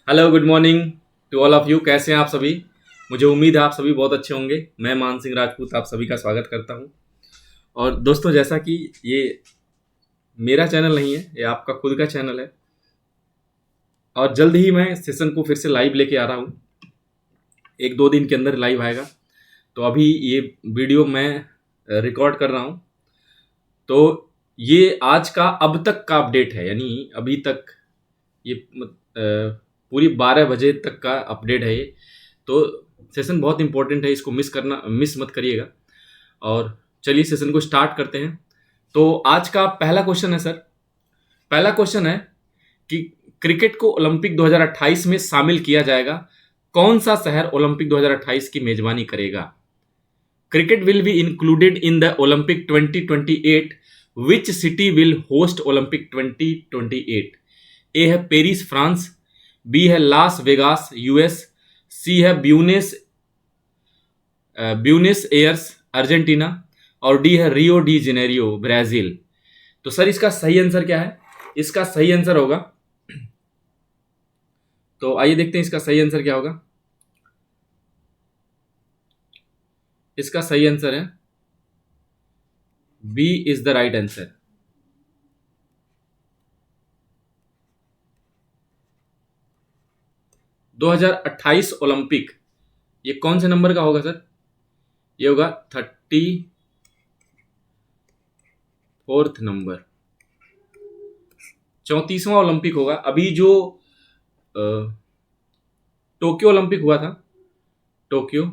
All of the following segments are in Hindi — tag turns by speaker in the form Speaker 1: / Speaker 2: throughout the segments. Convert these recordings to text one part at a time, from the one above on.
Speaker 1: Hello good morning to all of you. कैसे हैं आप सभी? मुझे उम्मीद है आप सभी बहुत अच्छे होंगे। मैं मान सिंह राजपूत आप सभी का स्वागत करता हूं। और दोस्तों, जैसा कि ये मेरा चैनल नहीं है, ये आपका खुद का चैनल है और जल्द ही मैं सेशन को फिर से लाइव लेके आ रहा हूं। एक दो दिन के अंदर लाइव आएगा। तो अभी ये वीडियो मैं रिकॉर्ड कर रहा हूं। तो ये आज का अब तक का अपडेट है, यानी अभी तक ये पूरी 12 बजे तक का अपडेट है ये। तो सेशन बहुत इंपॉर्टेंट है, इसको मिस मत करिएगा। और चलिए सेशन को स्टार्ट करते हैं। तो आज का पहला क्वेश्चन है सर। पहला क्वेश्चन है कि क्रिकेट को ओलंपिक 2028 में शामिल किया जाएगा। कौन सा शहर ओलंपिक 2028 की मेजबानी करेगा? Cricket will be included in the Olympic 2028। Which city will host Olympic 2028? ए है पेरिस फ्रांस, बी है लास वेगास यूएस, सी है ब्यूनेस एयर्स अर्जेंटीना और डी है रियो डी जेनेरियो ब्राजील। तो सर इसका सही आंसर क्या है? इसका सही आंसर होगा, तो आइए देखते हैं इसका सही आंसर क्या होगा। इसका सही आंसर है B is the right answer. 2028 Olympic ये कौन से नंबर का होगा सर? ये होगा 34th नंबर। 34वां ओलंपिक होगा। अभी जो अ, टोक्यो ओलंपिक हुआ था, टोक्यो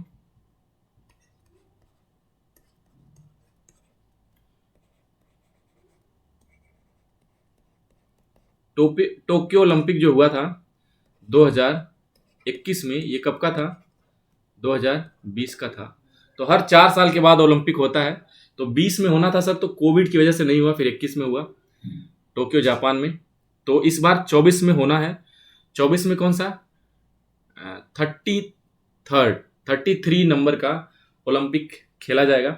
Speaker 1: टोक्यो ओलंपिक जो हुआ था 2021 में, ये कब का था? 2020 का था। तो हर 4 साल के बाद ओलंपिक होता है। तो 20 में होना था सर, तो कोविड की वजह से नहीं हुआ, फिर 21 में हुआ टोक्यो जापान में। तो इस बार 24 में होना है। 24 में कौन सा? 33 नंबर का ओलंपिक खेला जाएगा।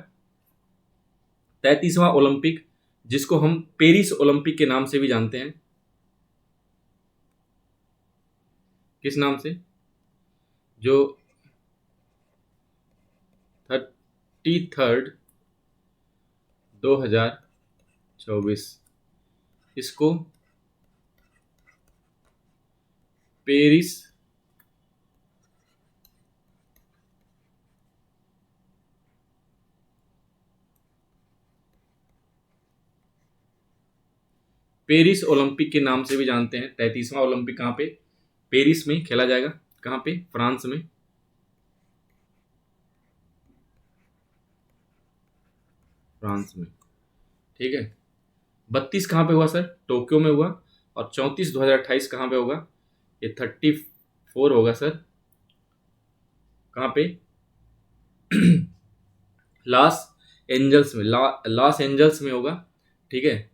Speaker 1: 33वां ओलंपिक, जिसको हम पेरिस ओलंपिक के नाम से भी जानते हैं। किस नाम से? जो 33 2024, इसको पेरिस पेरिस ओलंपिक के नाम से भी जानते हैं। 33वां ओलंपिक कहाँ पे? पेरिस में खेला जाएगा। कहाँ पे? फ्रांस में। फ्रांस में, ठीक है। 32 कहाँ पे हुआ सर? टोक्यो में हुआ। और 34 2028 कहाँ पे होगा? ये 34 होगा सर। कहाँ पे? लॉस एंजल्स में। लॉस एंजल्स में होगा, ठीक है।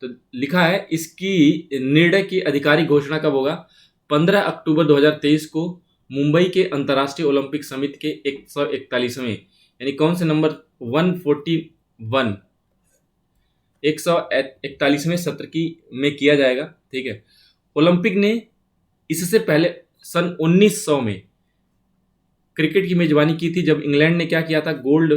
Speaker 1: तो लिखा है इसकी निर्णय की आधिकारिक घोषणा कब होगा? 15 अक्टूबर 2023 को मुंबई के अंतर्राष्ट्रीय ओलंपिक समिति के 141वें, यानी कौन से नंबर? 141, 141वें सत्र की में किया जाएगा, ठीक है। ओलंपिक ने इससे पहले सन 1900 में क्रिकेट की मेजबानी की थी, जब इंग्लैंड ने क्या किया था? गोल्ड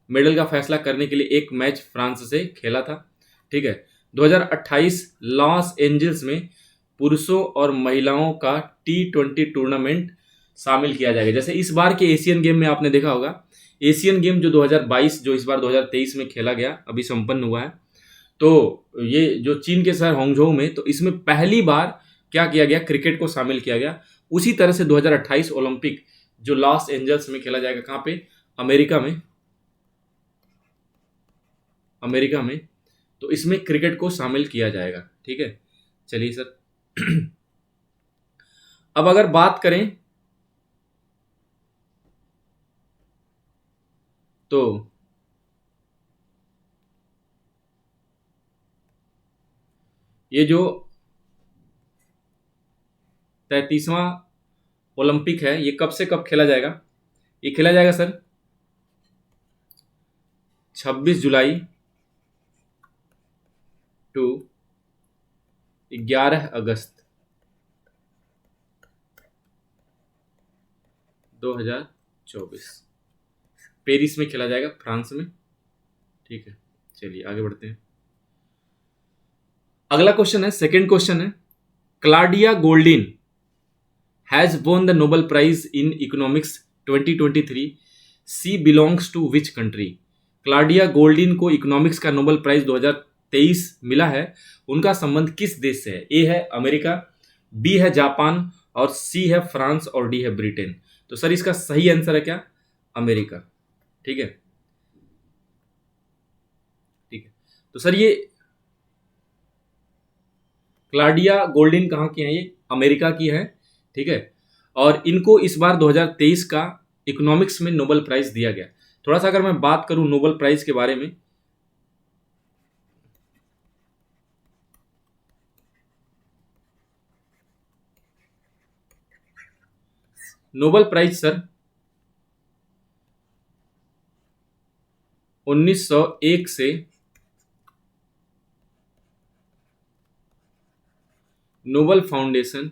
Speaker 1: मेडल का फैसला करने के लिए एक मैच फ्रांस से खेला था, ठीक है। 2028 लॉस एंजल्स में पुरुषों और महिलाओं का T20 टूर्नामेंट शामिल किया जाएगा। जैसे इस बार के एशियन गेम में आपने देखा होगा, एशियन गेम जो 2022 जो इस बार 2023 में खेला गया, अभी संपन्न हुआ है। तो ये जो चीन के शहर होंगझोउ में, तो इसमें पहली बार क्या किया गया? क्रिकेट को शामिल किया गया। उसी तरह से 2028 ओलंपिक जो लॉस एंजल्स में खेला जाएगा, कहाँ पे? अमेरिका में। अमेरिका में। तो इसमें क्रिकेट को शामिल किया जाएगा, ठीक है। चलिए सर। अब अगर बात करें तो ये जो 33वां ओलंपिक है, ये कब से कब खेला जाएगा? ये खेला जाएगा सर 26 जुलाई टू 11 अगस्त। 2024 पेरिस में खेला जाएगा, फ्रांस में। ठीक है, चलिए आगे बढ़ते हैं। अगला क्वेश्चन है, सेकंड क्वेश्चन है, Claudia Goldin has won the Nobel Prize in Economics 2023. She belongs to which country? Claudia Goldin को इकोनॉमिक्स का नोबेल प्राइज 2023 मिला है। उनका संबंध किस देश से है? ए है अमेरिका, बी है जापान, और सी है फ्रांस, और डी है ब्रिटेन। तो सर इसका सही आंसर है क्या? अमेरिका। ठीक है, ठीक है। तो सर ये क्लाउडिया गोल्डिन कहाँ की है? ये अमेरिका की है। ठीक है, और इनको इस बार 2023 का इकोनॉमिक्स में नोबेल प्राइज दिया गया। थोड़ा सा अगर मैं बात करूं नोबेल प्राइज के बारे में, नोबेल प्राइज सर 1901 से नोबेल फाउंडेशन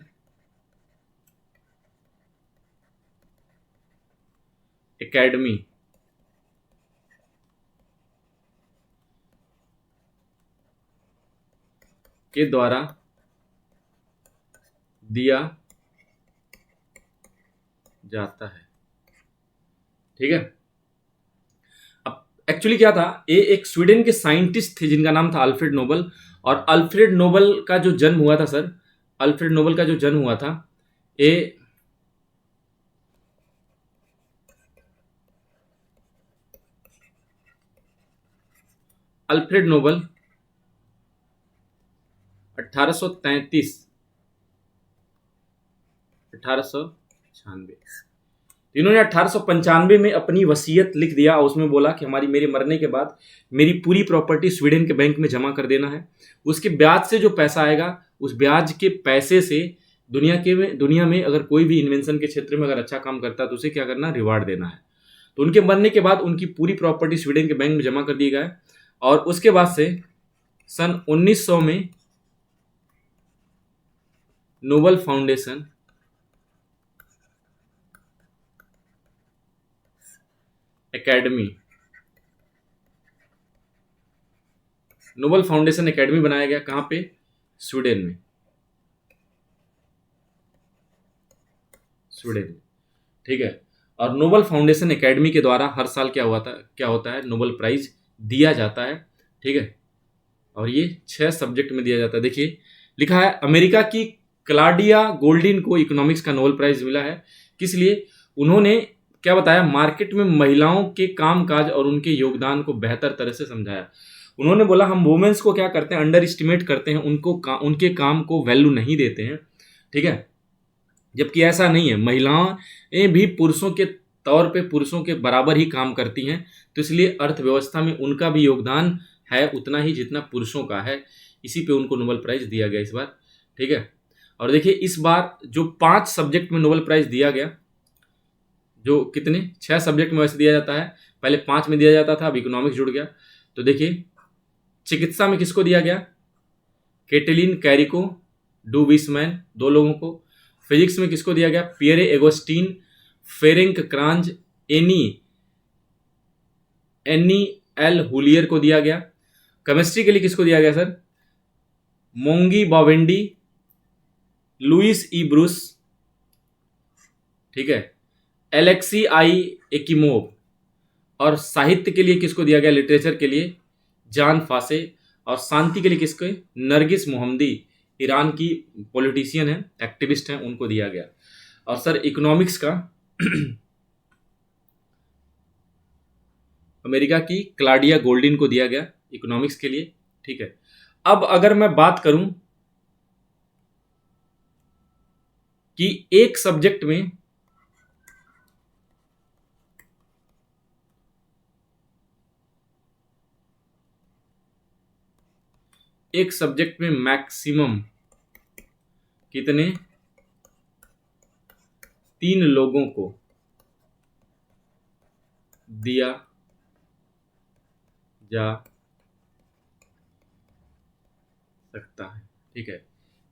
Speaker 1: एकेडमी के द्वारा दिया जाता है। ठीक है, अब एक्चुअली क्या था, ये एक स्वीडन के साइंटिस्ट थे जिनका नाम था अल्फ्रेड नोबल। और अल्फ्रेड नोबल का जो जन्म हुआ था सर, अल्फ्रेड नोबल का जो जन्म हुआ था, ये अल्फ्रेड नोबल 1893 1896। इन्होंने 1895 में अपनी वसीयत लिख दिया और उसमें बोला कि मेरे मरने के बाद मेरी पूरी प्रॉपर्टी स्वीडन के बैंक में जमा कर देना है। उसके ब्याज से जो पैसा आएगा, उस ब्याज के पैसे से दुनिया में अगर कोई भी इन्वेंशन के क्षेत्र में अगर अच्छा काम करता है तो उसे क्या करना, रिवार्ड देना है। तो उनके मरने के बाद उनकी पूरी प्रॉपर्टी स्वीडन के बैंक में जमा कर दी गई। और उसके बाद से सन 1900 में नोबल फाउंडेशन एकेडमी बनाया गया। कहां पे? स्वीडन में। ठीक है, और नोबल फाउंडेशन एकेडमी के द्वारा हर साल क्या होता है, नोबेल प्राइज दिया जाता है। ठीक है, और ये 6 सब्जेक्ट में दिया जाता है। देखिए लिखा है, अमेरिका की क्लाउडिया गोल्डिन को इकोनॉमिक्स का नोबेल प्राइज मिला है। किस लिए? उन्होंने क्या बताया, मार्केट में महिलाओं के कामकाज और उनके योगदान को बेहतर तरह से समझाया। उन्होंने बोला हम वुमेन्स को क्या करते हैं, अंडर एस्टिमेट करते हैं, उनके काम को वैल्यू नहीं देते हैं। ठीक है, जबकि ऐसा नहीं है, महिलाएं भी पुरुषों के तौर पे पुरुषों के बराबर ही काम करती हैं। तो इसलिए अर्थव्यवस्था में उनका भी योगदान है उतना ही जितना पुरुषों का है। इसी पे उनको नोबेल प्राइज दिया गया इस बार। ठीक है, और देखिए इस बार जो 5 सब्जेक्ट में नोबेल प्राइज दिया गया, जो कितने 6 सब्जेक्ट में वैसे दिया जाता है, पहले 5 में दिया जाता था, अब इकोनॉमिक्स जुड़ गया। तो देखिए चिकित्सा में किसको दिया गया, केटेलिन कैरिको डू विसमैन, 2 लोगों को। फिजिक्स में किसको दिया गया, पियरे एगोस्टीन फेरेंक क्रांज एनी एल हुलियर को दिया गया। केमिस्ट्री के लिए किसको दिया गया सर, मोंगी बावेंडी लुइस ई ब्रूस। ठीक है, एलेक्सी आई एकिमोव। और साहित्य के लिए किसको दिया गया, लिटरेचर के लिए जान फासे। और शांति के लिए किसको, नरगिस मोहम्मदी, ईरान की पॉलिटिशियन है, एक्टिविस्ट हैं, उनको दिया गया। और सर इकोनॉमिक्स का अमेरिका की क्लाउडिया गोल्डिन को दिया गया इकोनॉमिक्स के लिए। ठीक है, अब अगर मैं बात करूं कि एक सब्जेक्ट में मैक्सिमम कितने 3 लोगों को दिया जा सकता है। ठीक है,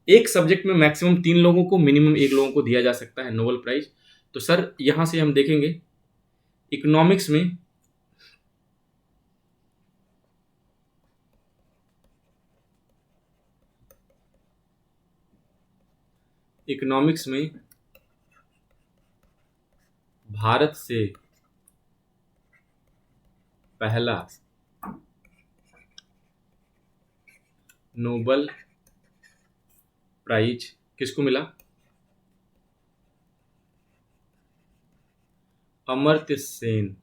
Speaker 1: एक सब्जेक्ट में मैक्सिमम 3 लोगों को, मिनिमम 1 लोगों को दिया जा सकता है नोबेल प्राइज। तो सर यहाँ से हम देखेंगे इकोनॉमिक्स में भारत से पहला नोबेल प्राइज किसको मिला? अमर्त्य सेन।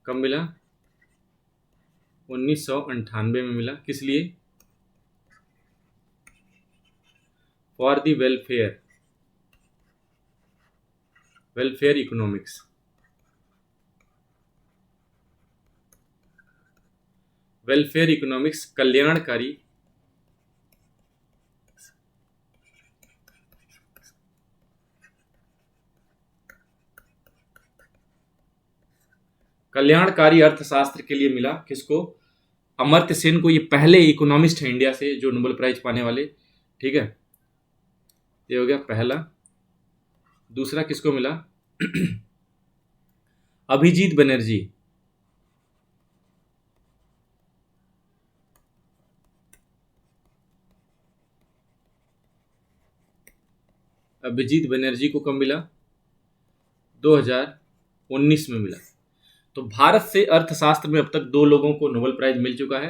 Speaker 1: कब मिला? 1998 में मिला। किस लिए? For the welfare economics. Welfare economics कल्याणकारी अर्थशास्त्र के लिए मिला। किसको? अमर्त्य सेन को। ये पहले इकोनॉमिस्ट हैं इंडिया से जो नोबेल प्राइज पाने वाले। ठीक है, ये हो गया पहला। दूसरा किसको मिला? अभिजीत बनर्जी। अभिजीत बनर्जी को कब मिला? 2019 में मिला। तो भारत से अर्थशास्त्र में अब तक 2 लोगों को नोबेल प्राइज मिल चुका है।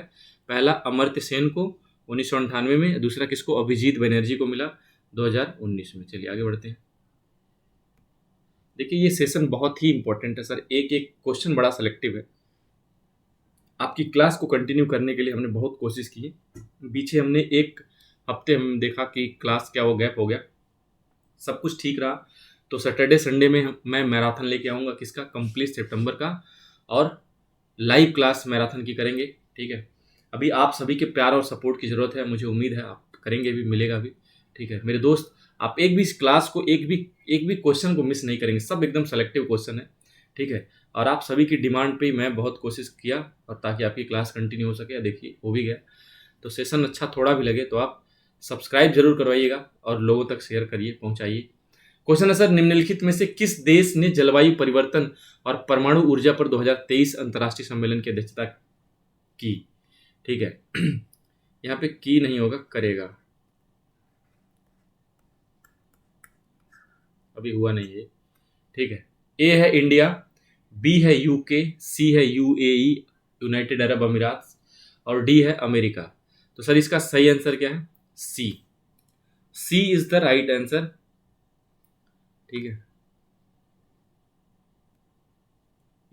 Speaker 1: पहला अमर्त्य सेन को 1998 में, दूसरा किसको? अभिजीत बनर्जी को मिला 2019 में। चलिए आगे बढ़ते हैं। देखिए ये सेशन बहुत ही इंपॉर्टेंट है सर, एक एक क्वेश्चन बड़ा सेलेक्टिव है। आपकी क्लास को कंटिन्यू करने के लिए हमने बहुत कोशिश की। पीछे हमने एक हफ्ते हम देखा कि क्लास क्या वो गैप हो गया, सब कुछ ठीक रहा। तो सैटरडे संडे में मैं मैराथन लेके आऊँगा। किसका? कंप्लीट सितंबर का। और लाइव क्लास मैराथन की करेंगे। ठीक है, अभी आप सभी के प्यार और सपोर्ट की ज़रूरत है। मुझे उम्मीद है आप करेंगे भी, मिलेगा भी। ठीक है मेरे दोस्त, आप एक भी इस क्लास को एक भी क्वेश्चन को मिस नहीं करेंगे। सब एकदम सेलेक्टिव क्वेश्चन है। ठीक है, और आप सभी की डिमांड पे मैं बहुत कोशिश किया और ताकि आपकी क्लास कंटिन्यू हो सके। देखिए हो भी गया। तो सेशन अच्छा थोड़ा भी लगे तो आप सब्सक्राइब जरूर करवाइएगा और लोगों तक शेयर करिए, पहुंचाइए। क्वेश्चन है सर, निम्नलिखित में से किस देश ने जलवायु परिवर्तन और परमाणु ऊर्जा पर 2023 अंतर्राष्ट्रीय सम्मेलन की अध्यक्षता की? ठीक है, यहाँ पे की नहीं होगा, करेगा। अभी हुआ नहीं है। ठीक है, ए है इंडिया, बी है यूके, सी है यूएई यूनाइटेड अरब अमीरात और डी है अमेरिका। तो सर इसका सही आंसर क्या है? सी। सी इज द राइट आंसर। ठीक है,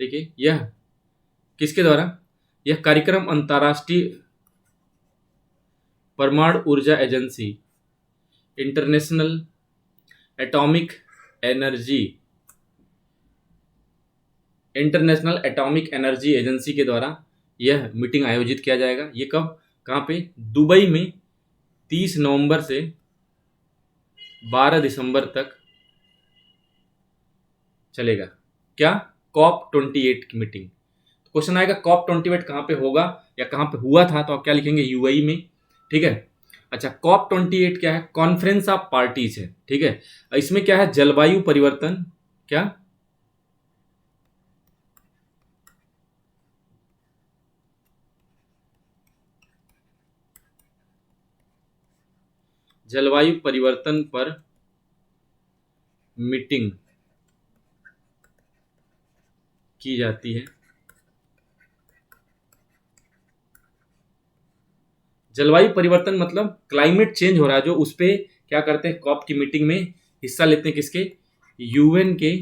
Speaker 1: देखिए यह किसके द्वारा? यह कार्यक्रम अंतर्राष्ट्रीय परमाणु ऊर्जा agency, international atomic energy agency के द्वारा यह मीटिंग आयोजित किया जाएगा। ये कब, कहाँ पे? दुबई में 30 नवंबर से 12 दिसंबर तक चलेगा। क्या? COP28 की मीटिंग। क्वेश्चन आएगा COP28 कहाँ पे होगा या कहाँ पे हुआ था, तो आप क्या लिखेंगे? यूएई में। ठीक है, अच्छा COP28 क्या है? कॉन्फ्रेंस ऑफ पार्टीज है। ठीक है, इसमें क्या है? जलवायु परिवर्तन। क्या? जलवायु परिवर्तन पर मीटिंग की जाती है। जलवायु परिवर्तन मतलब क्लाइमेट चेंज हो रहा है जो, उस पे क्या करते हैं? कॉप की मीटिंग में हिस्सा लेते हैं। किसके? यूएन के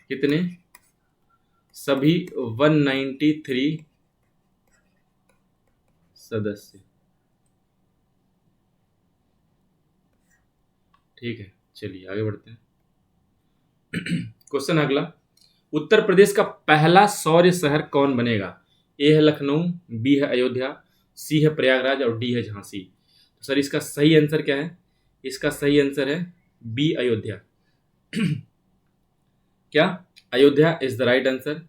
Speaker 1: कितने? सभी 193 सदस्य। ठीक है, चलिए आगे बढ़ते हैं। क्वेश्चन अगला, उत्तर प्रदेश का पहला सौर्य शहर कौन बनेगा? ए है लखनऊ, बी है अयोध्या, सी है प्रयागराज और डी है झांसी। तो सर इसका सही आंसर क्या है? इसका सही आंसर है बी, अयोध्या। क्या? Ayodhya is the right answer.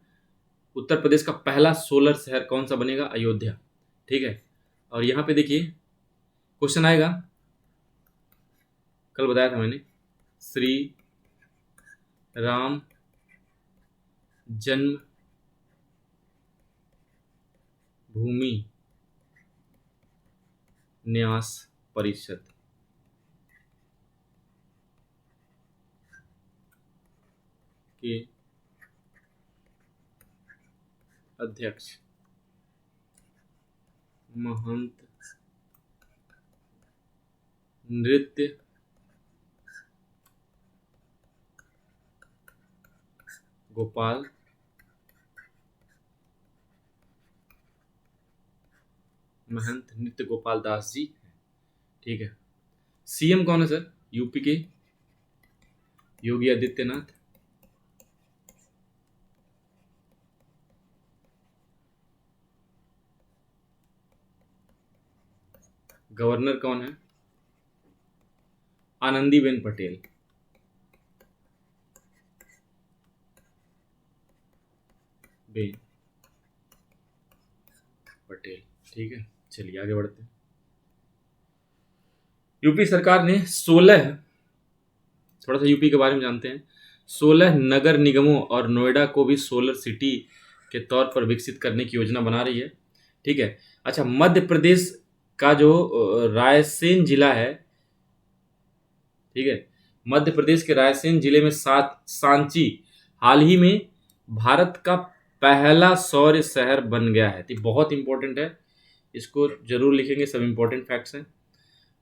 Speaker 1: Uttar Pradesh का पहला सोलर शहर कौन सा बनेगा? अयोध्या। ठीक है, और यहाँ पे देखिए क्वेश्चन आएगा, कल बताया था मैंने, श्री राम जन्म भूमि न्यास परिषद के अध्यक्ष महंत नृत्य गोपाल महंत नृत्य गोपाल दास जी। ठीक है। सीएम कौन है सर यूपी के? योगी आदित्यनाथ। गवर्नर कौन है? आनंदीबेन पटेल। बेन पटेल। ठीक है, चलिए आगे बढ़ते हैं। यूपी सरकार ने 16, थोड़ा सा यूपी के बारे में जानते हैं, 16 नगर निगमों और नोएडा को भी सोलर सिटी के तौर पर विकसित करने की योजना बना रही है। ठीक है। अच्छा, मध्य प्रदेश का जो रायसेन जिला है, ठीक है, मध्य प्रदेश के रायसेन जिले में सांची हाल ही में भारत का पहला सौर शहर बन गया है। तो बहुत इंपॉर्टेंट है, इसको जरूर लिखेंगे, सब इंपॉर्टेंट फैक्ट्स हैं।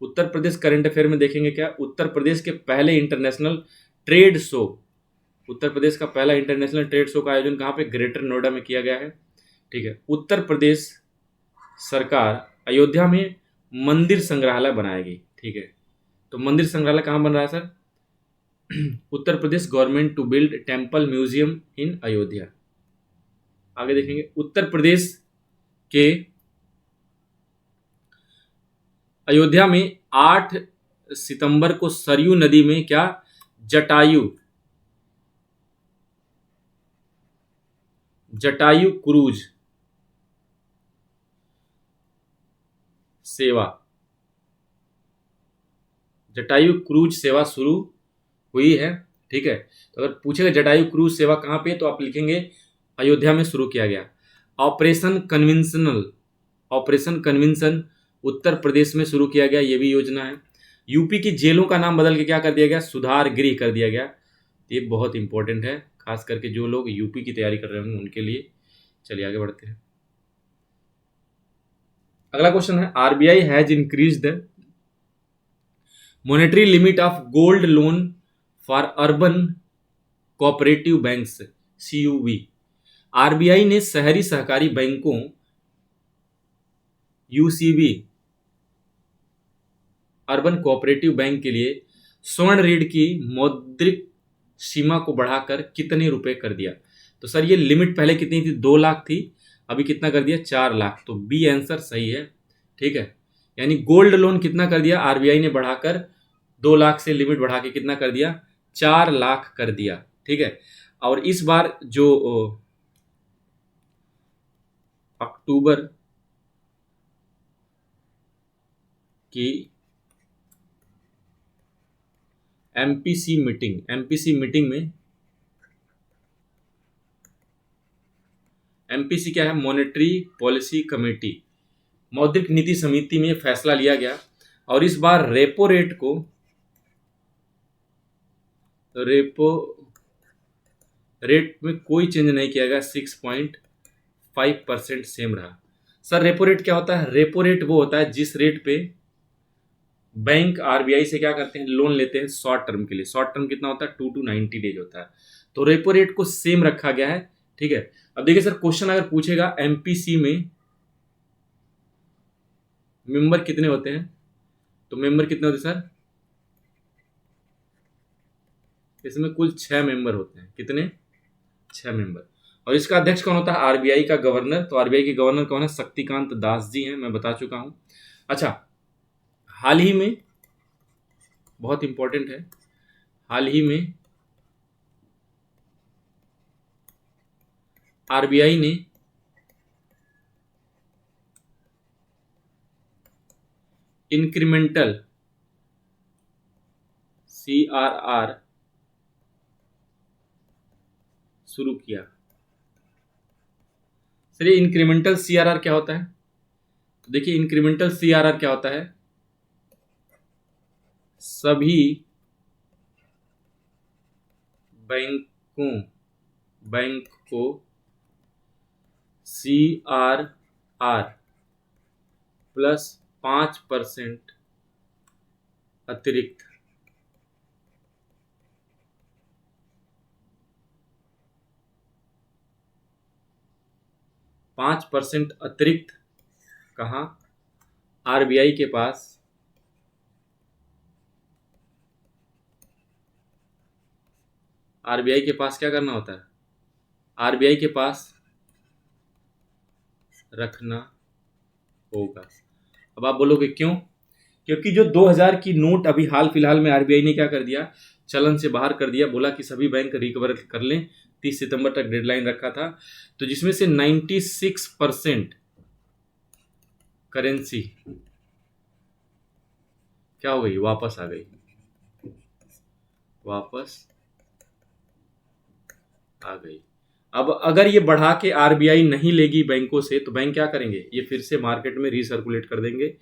Speaker 1: उत्तर प्रदेश करंट अफेयर में देखेंगे क्या, उत्तर प्रदेश के पहले इंटरनेशनल ट्रेड शो, उत्तर प्रदेश का पहला इंटरनेशनल ट्रेड शो का आयोजन कहाँ पे? ग्रेटर नोएडा में किया गया है। ठीक है। उत्तर प्रदेश सरकार अयोध्या में मंदिर संग्रहालय बनाएगी। ठीक है, तो मंदिर संग्रहालय कहाँ बन रहा है sir? Uttar Pradesh government to build temple museum in Ayodhya. आगे देखेंगे, उत्तर प्रदेश के अयोध्या में 8 सितंबर को सरयू नदी में क्या? जटायु क्रूज सेवा, जटायु क्रूज सेवा शुरू हुई है। ठीक है, तो अगर पूछेगा जटायु क्रूज सेवा कहाँ पे, तो आप लिखेंगे अयोध्या में शुरू किया गया। ऑपरेशन कन्विंसन उत्तर प्रदेश में शुरू किया गया, ये भी योजना है। यूपी की जेलों का नाम बदल के क्या कर दिया गया? सुधार गृह कर दिया गया। ये बहुत इंपॉर्टेंट है, खास करके जो लोग यूपी की तैयारी कर रहे होंगे उनके लिए। चलिए आगे बढ़ते हैं। अगला क्वेश्चन है, RBI has increase the monetary limit of gold loan for urban cooperative banks CUB. RBI ने शहरी सहकारी बैंकों यूसीबी अर्बन कोऑपरेटिव बैंक के लिए स्वर्ण ऋण की मौद्रिक सीमा को बढ़ाकर कितने रुपए कर दिया? तो सर ये लिमिट पहले कितनी थी? 2 लाख थी, अभी कितना कर दिया? 4 लाख। तो बी आंसर सही है। ठीक है, यानी गोल्ड लोन कितना कर दिया? आरबीआई ने बढ़ाकर 2 लाख से लिमिट बढ़ा के कितना कर दिया? 4 लाख कर दिया। ठीक है, और इस बार जो अक्टूबर की एमपीसी मीटिंग में, एमपीसी क्या है? मॉनेटरी पॉलिसी कमेटी, मौद्रिक नीति समिति में फैसला लिया गया और इस बार रेपो रेट में कोई चेंज नहीं किया गया, 6.5% सेम रहा। सर रेपो रेट क्या होता है? रेपो रेट वो होता है जिस रेट पे बैंक आरबीआई से क्या करते हैं? लोन लेते हैं शॉर्ट टर्म के लिए। शॉर्ट टर्म कितना होता है? 2 to 90 डेज होता है। तो रेपो रेट को सेम रखा गया है। ठीक है, अब देखिए सर, क्वेश्चन अगर पूछेगा एमपीसी में मेंबर कितने होते हैं, तो मेंबर कितने होते हैं सर? इसमें कुल 6 मेंबर होते हैं। कितने? 6 मेंबर। और इसका अध्यक्ष कौन होता है? आरबीआई का गवर्नर। तो आरबीआई के गवर्नर कौन है? शक्तिकांत दास जी हैं, मैं बता चुका हूं। अच्छा, हाल ही में बहुत इंपॉर्टेंट है, हाल ही में आरबीआई ने इंक्रीमेंटल CRR शुरू किया। सर ये इंक्रीमेंटल CRR क्या होता है? तो देखिए इंक्रीमेंटल CRR क्या होता है, सभी बैंक को CRR प्लस 5% अतिरिक्त 5% अतिरिक्त कहाँ, आरबीआई के पास क्या करना होता है, आरबीआई के पास रखना होगा। अब आप बोलोगे क्यों? क्योंकि जो 2000 की नोट अभी हाल फिलहाल में आरबीआई ने क्या कर दिया, चलन से बाहर कर दिया, बोला कि सभी बैंक रिकवर कर लें, 30 सितंबर तक डेडलाइन रखा था, तो जिसमें से 96% करेंसी क्या हो गई, वापस आ गई, अब अगर ये बढ़ा के आरबीआई नहीं लेगी बैंकों से, तो बैंक क्या करेंगे, ये फिर से मार्केट में रीसर्कुलेट कर देंगे,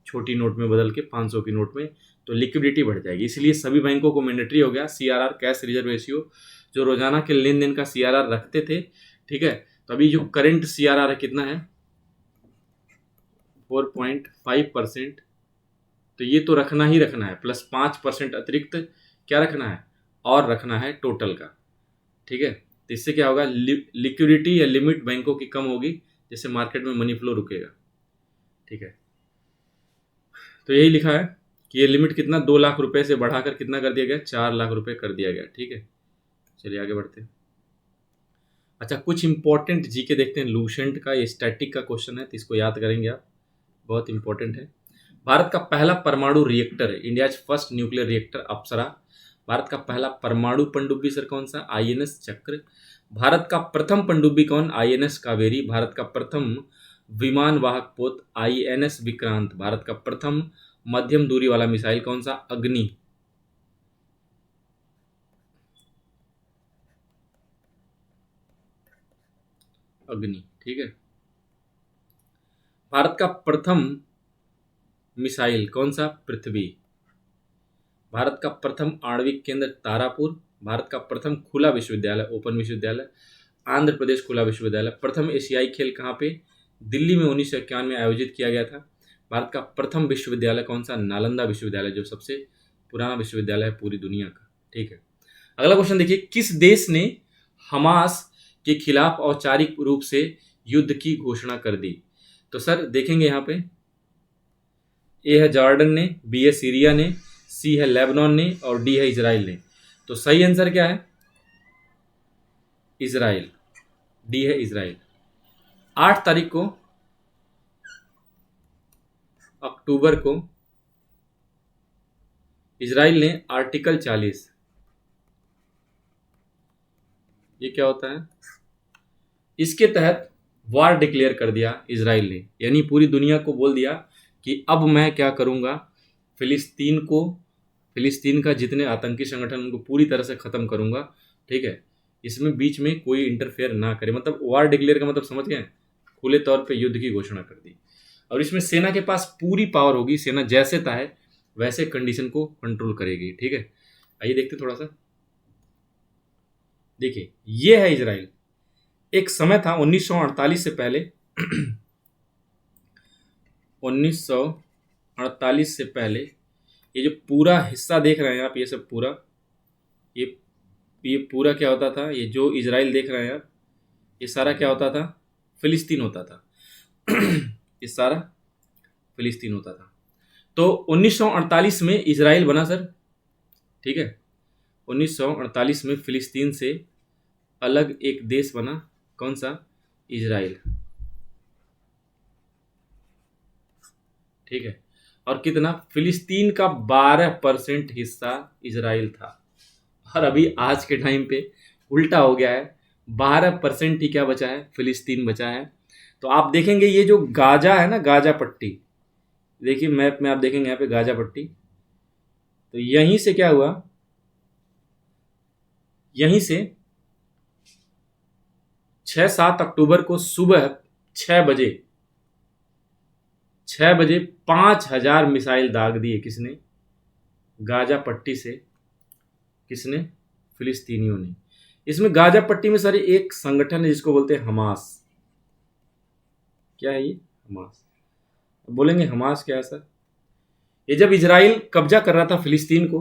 Speaker 1: छोटी नोट में बदल के 500 की नोट में, तो लिक्विडिटी बढ़ जाएगी। इसलिए सभी बैंकों को मैंडेटरी हो गया CRR, कैश रिजर्व रेशियो, जो रोजाना के लेन देन का CRR रखते थे, ठीक है। तो अभी जो करंट CRR है कितना है, 4.5%, तो ये तो रखना ही रखना है, प्लस 5% अतिरिक्त क्या रखना है, और रखना है टोटल का, ठीक है। तो इससे क्या होगा, लिक्विडिटी या लिमिट बैंकों की कम होगी, जिससे मार्केट में मनी फ्लो रुकेगा, ठीक है। तो यही लिखा है कि ये लिमिट कितना, 2 लाख रुपए से बढ़ाकर कितना कर दिया गया, 4 लाख रुपए कर दिया गया, ठीक है। चलिए आगे बढ़ते हैं। अच्छा कुछ इंपॉर्टेंट जीके देखते हैं। लूसेंट का, ये स्टैटिक का क्वेश्चन है, तो इसको याद करेंगे आप, बहुत इंपॉर्टेंट है। भारत का पहला परमाणु reactor, India first nuclear reactor Apsara. Bharat का पहला परमाणु पनडुब्बी सर कौन सा, INS चक्र। भारत का प्रथम पनडुब्बी कौन, INS कावेरी। भारत का प्रथम विमान वाहक पोत INS विक्रांत। भारत का प्रथम मध्यम दूरी वाला मिसाइल कौन सा, अग्नि। ठीक है। भारत का प्रथम मिसाइल कौन सा, पृथ्वी। भारत का प्रथम आणविक केंद्र तारापुर। भारत का प्रथम खुला विश्वविद्यालय, ओपन विश्वविद्यालय, आंध्र प्रदेश खुला विश्वविद्यालय। प्रथम एशियाई खेल कहाँ पे, दिल्ली में 1951 में आयोजित किया गया था। भारत का प्रथम विश्वविद्यालय कौन सा, नालंदा विश्वविद्यालय, जो सबसे पुराना विश्वविद्यालय है पूरी दुनिया का, ठीक है। अगला क्वेश्चन देखिए, किस देश ने हमास के खिलाफ औपचारिक रूप से युद्ध की घोषणा कर दी। तो सर देखेंगे यहाँ पे, ए है जॉर्डन ने, बी है सीरिया ने, सी है लेबनान ने, और डी है इजराइल ने। तो सही आंसर क्या है, इजराइल, डी है इजराइल। 8 तारीख को अक्टूबर को इजराइल ने आर्टिकल 40, ये क्या होता है, इसके तहत वार डिक्लेयर कर दिया इजराइल ने, यानी पूरी दुनिया को बोल दिया कि अब मैं क्या करूंगा, फिलिस्तीन का जितने आतंकी संगठन उनको पूरी तरह से खत्म करूंगा, ठीक है। इसमें बीच में कोई इंटरफेयर ना करे, मतलब वार डिक्लेयर का मतलब समझ गए, खुले तौर पे युद्ध की घोषणा कर दी। और इसमें सेना के पास पूरी पावर होगी, सेना जैसे चाहे वैसे कंडीशन को कंट्रोल करेगी, ठीक है। आइए देखते थोड़ा सा, देखिए ये है इजराइल। एक समय था 1948 से पहले 1948 से पहले ये जो पूरा हिस्सा देख रहे हैं आप, ये सब पूरा, ये पूरा क्या होता था, ये जो इजराइल देख रहे हैं आप, ये सारा क्या होता था, फिलिस्तीन होता था ये सारा फिलिस्तीन होता था। तो 1948 में इजराइल बना सर, ठीक है। 1948 में फिलिस्तीन से अलग एक देश बना, कौन सा, इजराइल, ठीक है। और कितना, फिलिस्तीन का 12% हिस्सा इजराइल था। और अभी आज के टाइम पे उल्टा हो गया है, 12% ही क्या बचा है, फिलिस्तीन बचा है। तो आप देखेंगे ये जो गाजा है ना, गाजा पट्टी, देखिए मैप में आप देखेंगे यहाँ पे गाजा पट्टी, तो यहीं से क्या हुआ, यहीं से 6-7 अक्टूबर को सुबह 6 बजे, 6 बजे 5,000 मिसाइल दाग दिए। किसने? गाजा पट्टी से। किसने? फिलिस्तीनियों ने। इसमें गाजा पट्टी में सारे एक संगठन है जिसको बोलते हैं हमास। क्या है ये? हमास। बोलेंगे हमास क्या है सर? ये जब इजराइल कब्जा कर रहा था फिलिस्तीन को,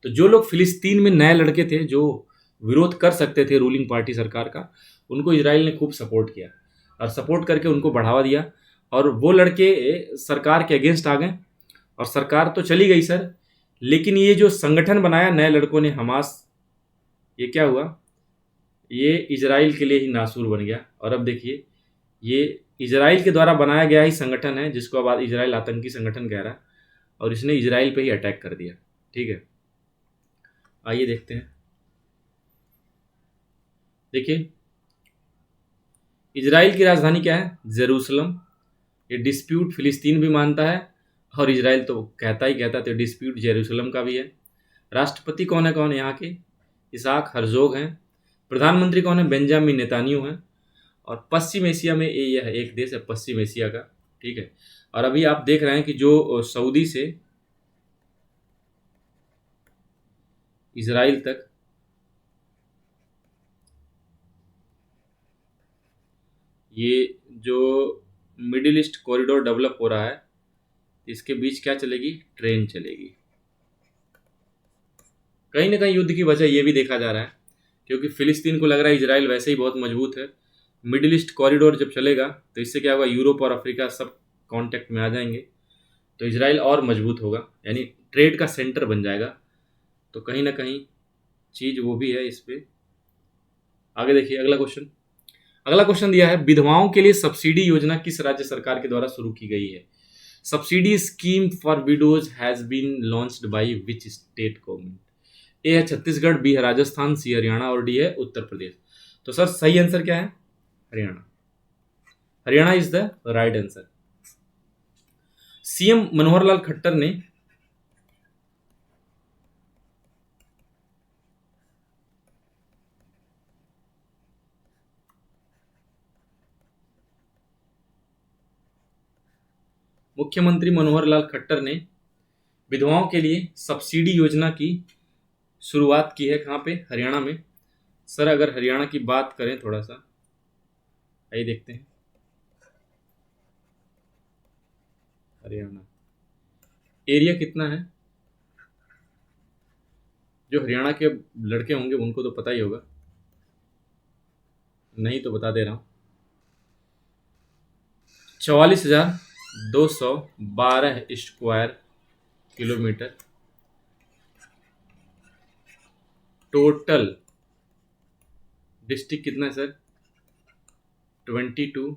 Speaker 1: तो जो लोग फिलिस्तीन में नए लड़के थे जो विरोध कर सकते थे रूलिंग पार्टी सरकार का, उनको इजराइल ने खूब सपोर्ट किया और सपोर्ट करके उनको बढ़ावा दिया, और वो लड़के सरकार के अगेंस्ट आ गए और सरकार तो चली गई सर, लेकिन ये जो संगठन बनाया नए लड़कों ने हमास, ये क्या हुआ? ये इजराइल के लिए ही नासूर बन गया। और अब देखिए, ये इजराइल के द्वारा बनाया गया ही संगठन है जिसको अब आज इजराइल आतंकी संगठन कह रहा है, और इसने इजराइल पे ही अटैक कर दिया। ठीक है, आइए देखते हैं। देखिए, इजराइल की राजधानी क्या है? जेरूसलम। ये डिस्प्यूट फिलिस्तीन भी मानता है और इजराइल तो कहता ही कहता, तो डिस्प्यूट जेरूसलम का भी है। राष्ट्रपति कौन है? कौन है यहाँ के? इसाक हर्जोग हैं। प्रधानमंत्री कौन है? बेंजामिन नेतान्याहू हैं। और पश्चिम एशिया में यह एक देश है पश्चिम एशिया का। ठीक है, और अभी आप देख रहे हैं कि जो सऊदी से इजराइल तक ये जो मिडिल ईस्ट कॉरिडोर डेवलप हो रहा है, इसके बीच क्या चलेगी? ट्रेन चलेगी। कहीं ना कहीं युद्ध की वजह यह भी देखा जा रहा है, क्योंकि फिलिस्तीन को लग रहा है इजराइल वैसे ही बहुत मजबूत है। मिडिल ईस्ट कॉरिडोर जब चलेगा तो इससे क्या होगा? यूरोप और अफ्रीका सब कांटेक्ट में आ जाएंगे, तो इजराइल और मजबूत होगा, यानी ट्रेड का सेंटर बन जाएगा। तो कहीं ना कहीं चीज़ वो भी है इस पे। आगे देखिए अगला क्वेश्चन। अगला क्वेश्चन दिया है, विधवाओं के लिए सब्सिडी योजना किस राज्य सरकार के द्वारा शुरू की गई है? Subsidy scheme for widows has been launched by which state government? A है छत्तीसगढ़, बी है राजस्थान, सी हरियाणा और डी है उत्तर प्रदेश। तो सर सही आंसर क्या है? Haryana. Haryana is the right answer. CM Manohar Lal Khattar ने मुख्यमंत्री मनोहर लाल खट्टर ने विधवाओं के लिए सब्सिडी योजना की शुरुआत की है। कहाँ पे? हरियाणा में। सर अगर हरियाणा की बात करें थोड़ा सा, आइए देखते हैं। हरियाणा एरिया कितना है? जो हरियाणा के लड़के होंगे उनको तो पता ही होगा, नहीं तो बता दे रहा हूँ। 44,212 स्क्वायर किलोमीटर टोटल। डिस्ट्रिक्ट कितना है सर? 22।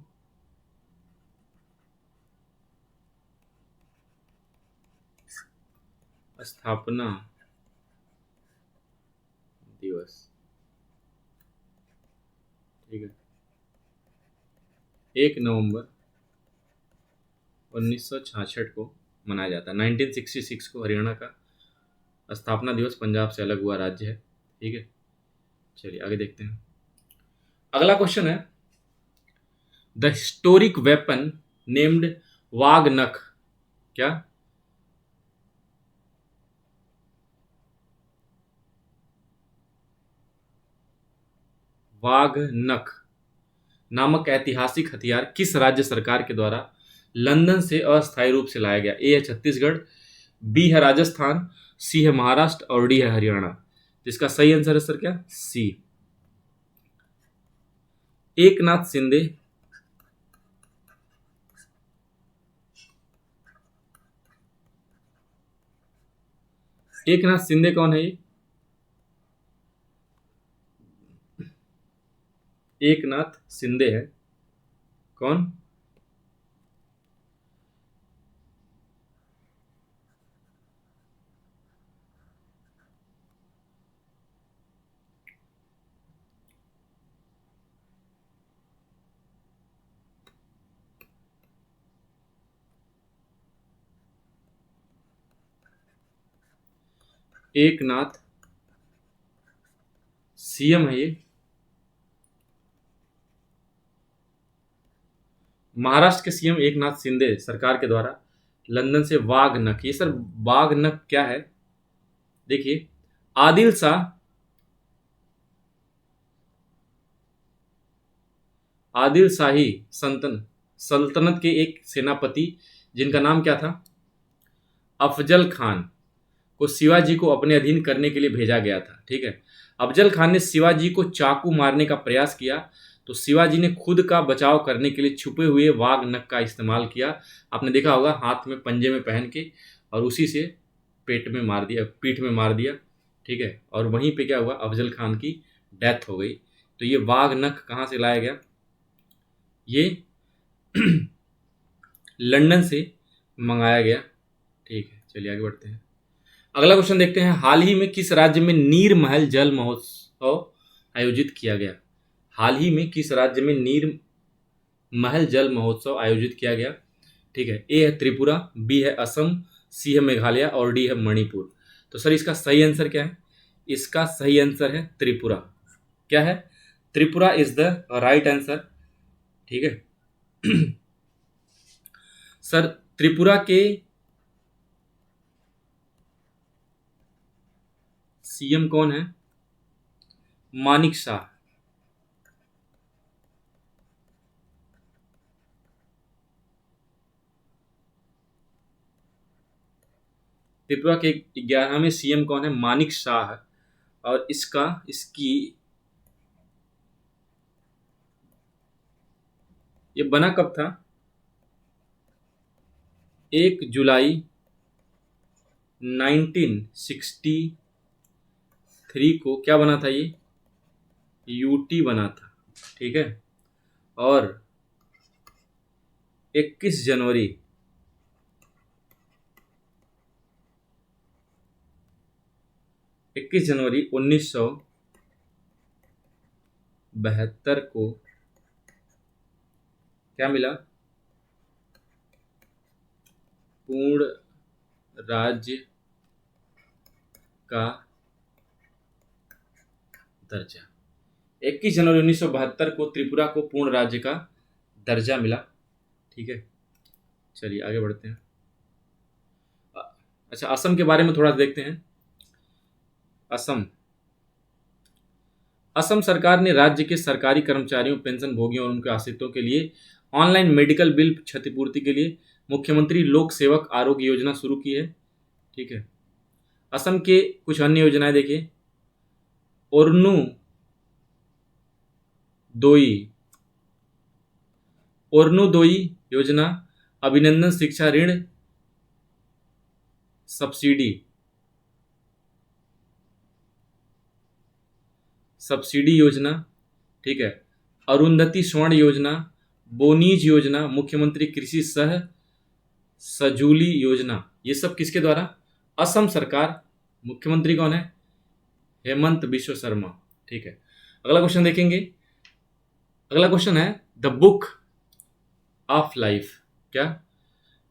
Speaker 1: स्थापना दिवस, ठीक है, 1 नवंबर 1966 को मनाया जाता है। 1966 को हरियाणा का स्थापना दिवस पंजाब से अलग हुआ राज्य है। ठीक है, चलिए आगे देखते हैं। अगला क्वेश्चन है, द हिस्टोरिक वेपन नेम्ड वाग नख। क्या? वाघ नख नामक ऐतिहासिक हथियार किस राज्य सरकार के द्वारा लंदन से अस्थायी रूप से लाया गया? ए है छत्तीसगढ़, बी है राजस्थान, सी है महाराष्ट्र और डी है हरियाणा। जिसका सही आंसर है सर क्या? सी, एकनाथ शिंदे। एकनाथ शिंदे कौन है? ये एकनाथ शिंदे है। कौन? एकनाथ सीएम है ये। महाराष्ट्र के सीएम एकनाथ शिंदे सरकार के द्वारा लंदन से वाघनख, ये सर वाघनख क्या है? देखिए, आदिल शाह, आदिल शाही सल्तनत के एक सेनापति जिनका नाम क्या था? अफजल खान, को शिवाजी को अपने अधीन करने के लिए भेजा गया था। ठीक है, अफजल खान ने शिवाजी को चाकू मारने का प्रयास किया, तो शिवाजी ने खुद का बचाव करने के लिए छुपे हुए वाघ नख का इस्तेमाल किया। आपने देखा होगा, हाथ में पंजे में पहन के, और उसी से पेट में मार दिया, पीठ में मार दिया। ठीक है, और वहीं पे क्या हुआ, अफजल खान की डेथ हो गई। तो ये वाघ नख कहाँ से लाया गया? ये लंदन से मंगाया गया। ठीक है, चलिए आगे बढ़ते हैं। अगला क्वेश्चन देखते हैं। हाल ही में किस राज्य में नीर महल जल महोत्सव आयोजित किया गया? हाल ही में किस राज्य में नीर महल जल महोत्सव आयोजित किया गया? ठीक है, ए है त्रिपुरा, बी है असम, सी है मेघालय और डी है मणिपुर। तो सर इसका सही आंसर क्या है? इसका सही आंसर है त्रिपुरा। क्या है? Tripura is the right answer. ठीक है सर त्रिपुरा के सीएम कौन है? मानिक शाह। त्रिपुरा के 11वें सीएम कौन है? मानिक शाह। और इसकी ये बना कब था? 1 जुलाई 1963 को क्या बना था? ये यूटी बना था। ठीक है, और 21 जनवरी 1972 को क्या मिला? पूर्ण राज्य का दर्जा। 21 जनवरी 1972 को त्रिपुरा को पूर्ण राज्य का दर्जा मिला। ठीक है, चलिए आगे बढ़ते हैं। अच्छा, असम के बारे में थोड़ा देखते हैं। असम सरकार ने राज्य के सरकारी कर्मचारियों, पेंशन भोगियों और उनके आश्रितों के लिए ऑनलाइन मेडिकल बिल क्षतिपूर्ति के लिए मुख्यमंत्री लोक सेवक आरोग्य योजना शुरू की है। ठीक है, असम के कुछ अन्य योजनाएं देखिए। ओरनोदोई योजना, अभिनंदन शिक्षा ऋण सब्सिडी योजना। ठीक है, अरुंधति स्वर्ण योजना, बोनीज योजना, मुख्यमंत्री कृषि सह सजूली योजना। ये सब किसके द्वारा? असम सरकार। मुख्यमंत्री कौन है? हेमंत बिश्व शर्मा। ठीक है, अगला क्वेश्चन देखेंगे। अगला क्वेश्चन है द बुक ऑफ लाइफ। क्या?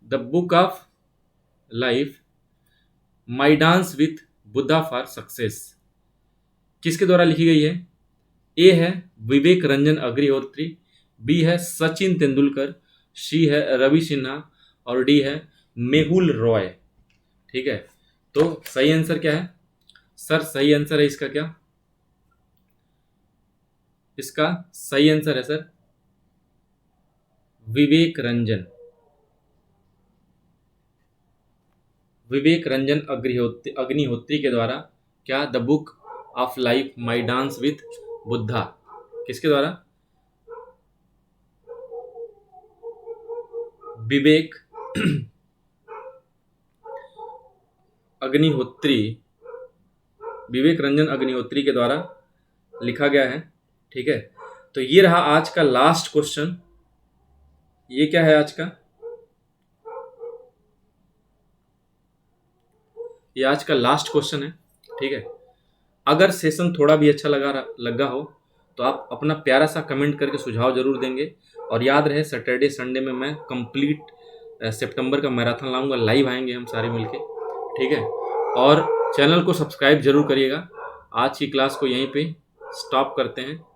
Speaker 1: The book of life my dance with Buddha for success किसके द्वारा लिखी गई है? ए है विवेक रंजन अग्निहोत्री, बी है सचिन तेंदुलकर, सी है रवि सिन्हा और डी है मेहुल रॉय। ठीक है, तो सही आंसर क्या है? सर सही आंसर है इसका क्या? इसका सही आंसर है सर विवेक रंजन अग्निहोत्री के द्वारा। क्या? The book of life my dance with Buddha किसके द्वारा? विवेक रंजन अग्निहोत्री के द्वारा लिखा गया है। ठीक है, तो ये रहा आज का लास्ट क्वेश्चन। ये क्या है आज का? ये आज का लास्ट क्वेश्चन है। ठीक है, अगर सेशन थोड़ा भी अच्छा लगा हो तो आप अपना प्यारा सा कमेंट करके सुझाव जरूर देंगे। और याद रहे, सैटरडे संडे में मैं कंप्लीट सितंबर का मैराथन लाऊंगा, लाइव आएंगे हम सारे मिलके। ठीक है, और चैनल को सब्सक्राइब जरूर करिएगा। आज की क्लास को यहीं पे स्टॉप करते हैं।